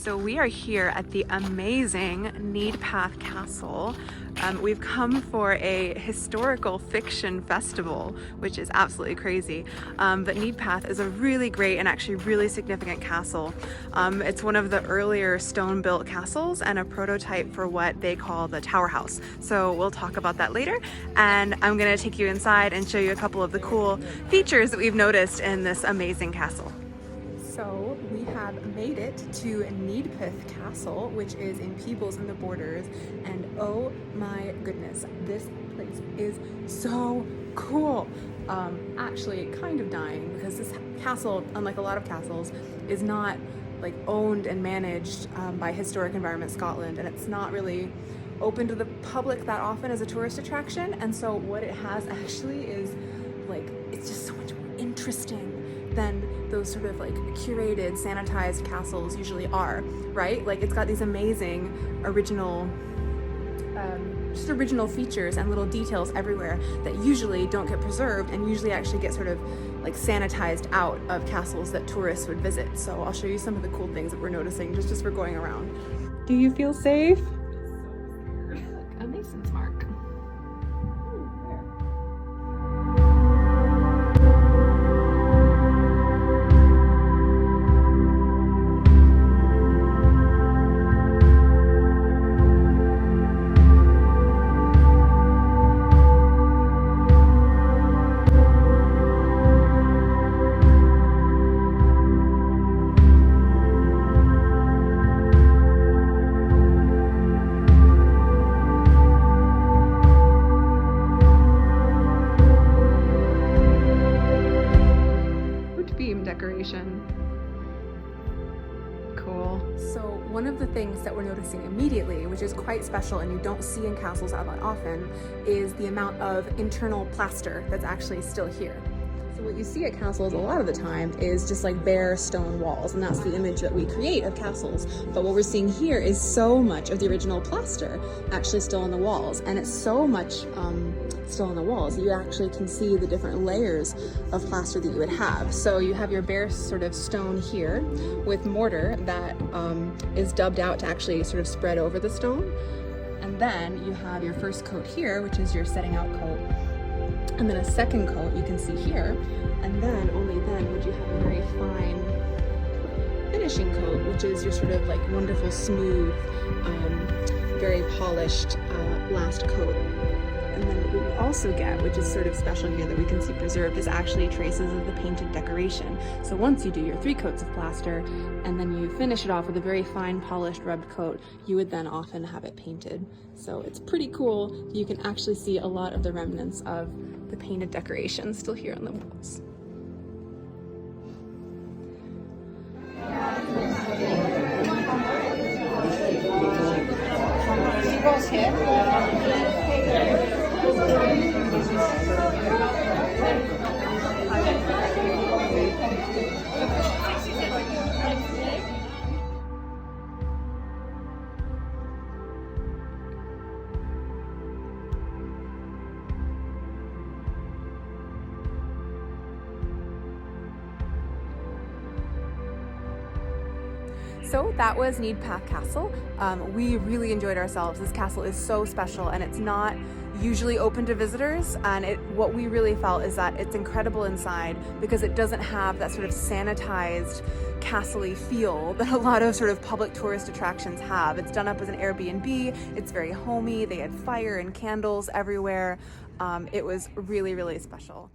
So we are here at the amazing Neidpath Castle. We've come for a historical fiction festival, which is absolutely crazy. But Neidpath is a really great and actually really significant castle. It's one of the earlier stone-built castles and a prototype for what they call the Tower House. So we'll talk about that later. And I'm gonna take you inside and show you a couple of the cool features that we've noticed in this amazing castle. So we have made it to Neidpath Castle, which is in Peebles in the Borders, and oh my goodness, this place is so cool. Actually kind of dying because this castle, unlike a lot of castles, is not like owned and managed by Historic Environment Scotland, and it's not really open to the public that often as a tourist attraction. And so what it has actually is like, it's just so much more interesting than those sort of like curated, sanitized castles usually are, right? Like it's got these amazing original, just original features and little details everywhere that usually don't get preserved and usually actually get sort of like sanitized out of castles that tourists would visit. So I'll show you some of the cool things that we're noticing just as we're going around. Do you feel safe? Look, a Mason's mark. Decoration. Cool. So one of the things that we're noticing immediately, which is quite special and you don't see in castles all that often, is the amount of internal plaster that's actually still here. So what you see at castles a lot of the time is just like bare stone walls, and that's the image that we create of castles. But what we're seeing here is so much of the original plaster actually still on the walls, and it's so much still on the walls that you actually can see the different layers of plaster that you would have. So you have your bare sort of stone here with mortar that is dubbed out to actually sort of spread over the stone. And then you have your first coat here, which is your setting out coat. And then a second coat you can see here, and then only then would you have a very fine finishing coat, which is your sort of like wonderful, smooth, very polished last coat. And then what we also get, which is sort of special here that we can see preserved, is actually traces of the painted decoration. So once you do your 3 coats of plaster and then you finish it off with a very fine polished rubbed coat, you would then often have it painted. So it's pretty cool. You can actually see a lot of the remnants of the painted decoration still here on the walls. So that was Neidpath Castle. We really enjoyed ourselves. This castle is so special and it's not usually open to visitors, and what we really felt is that it's incredible inside because it doesn't have that sort of sanitized castle-y feel that a lot of sort of public tourist attractions have. It's done up as an Airbnb, it's very homey, they had fire and candles everywhere. It was really, really special.